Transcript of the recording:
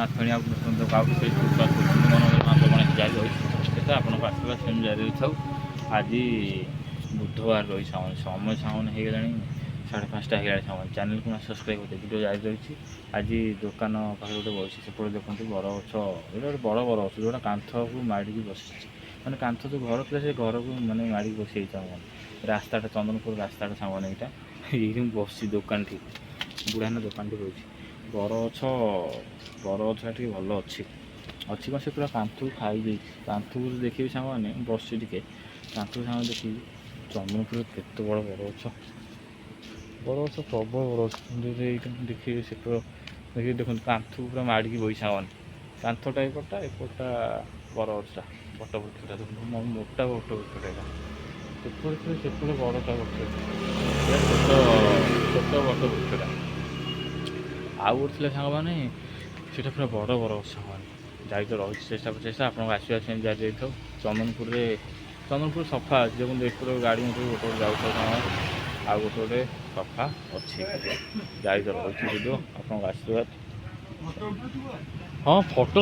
ନାଥୁଣୀ ଆଉ କାହାକୁ ସେଇ ମନୋରଞ୍ଜନ ଗଣେଶ ଜାରି ରହିଛି ସେଟା ଆପଣଙ୍କ ଆଶୀର୍ବାଦ ସେମିତି ଜାରି ରହିଥାଉ। ଆଜି ବୁଧବାର ରହି ସମୟ ସାଉଣ୍ଡ ହେଇଗଲାଣି 5:30 ହେଇଗଲାଣି। ସମୟ ଚ୍ୟାନେଲକୁ ସବସ୍କ୍ରାଇବ୍ କରିଦେବେ। ଭିଡ଼ିଓ ଜାରି ରହିଛି। ଆଜି ଦୋକାନ ପାଖରେ ଗୋଟେ ବସିଛି ସେପଟେ ଦେଖନ୍ତୁ ବରଗଛ, ଏଇଟା ଗୋଟେ ବଡ଼ ବରଗଛ ଯେଉଁଟା କାନ୍ଥକୁ ମାଡ଼ିକି ବସିଛି। ମାନେ କାନ୍ଥ ଯେଉଁ ଘର ଥିଲା ସେ ଘରକୁ ମାନେ ମାଡ଼ିକି ବସିଯାଇଛି। ସାଙ୍ଗମାନେ ରାସ୍ତାଟା ଚନ୍ଦନପୁର ରାସ୍ତାଟା ସାଙ୍ଗମାନେ ଏଇଠି ମୁଁ ବସିଛି ଦୋକାନଠି ବୁଢ଼ାନ ଦୋକାନଠି ବସିଛି। ବରଗଛ ଟିକେ ଭଲ ଅଛି କ'ଣ ସେ ପୁରା କାନ୍ଥକୁ ଖାଇଯାଇଛି। କାନ୍ଥକୁ ଦେଖିବି ସାଙ୍ଗମାନେ ମୁଁ ବସିଛି ଟିକେ କାନ୍ଥକୁ ସାଙ୍ଗ ଦେଖିବି ଚନ୍ଦନପୁର କେତେ ବଡ଼ ବରଗଛ ପ୍ରବଳ ବରଗଛ। ଏଇଟା ଦେଖିବି ସେପଟ ଦେଖିବି ଦେଖନ୍ତୁ କାନ୍ଥକୁ ପୁରା ମାଡ଼ିକି ବହି ସାଙ୍ଗମାନେ କାନ୍ଥଟା ଏପଟଟା ବରଗଛଟା ବଟ ବୃକ୍ଷଟା ଦେଖନ୍ତୁ ମୋଟା ବଟ ବୃକ୍ଷଟା ଏଇଟା ସେପଟେ ବଡ଼ଟା ଗଛ ଛୋଟ ବଟ ବୃକ୍ଷଟା ଆଉ ଗୋଟେ ଥିଲା ସାଙ୍ଗମାନେ ସେଇଟା ପୁରା ବଡ଼ ବରଗଛ ସାଙ୍ଗମାନେ ଯାଇ ତ ରହିଛି ଚେଷ୍ଟା ଆପଣଙ୍କୁ ଆସିବା ସେମିତି ଜାରି ଯାଇଥାଉ। ଚନ୍ଦନପୁର ସଫା ଅଛି ଦେଖନ୍ତୁ ଏପଟେ ଗାଡ଼ି ମଟର ଗୋଟେ ଯାଉଥାଉ ସାଙ୍ଗମାନେ ଆଉ ଗୋଟେ ସଫା ଅଛି ଯାଇ ତ ରହିଛି ଭିଡ଼ିଓ ଆପଣଙ୍କ ଆଶୀର୍ବାଦ। ହଁ ଫଟୋ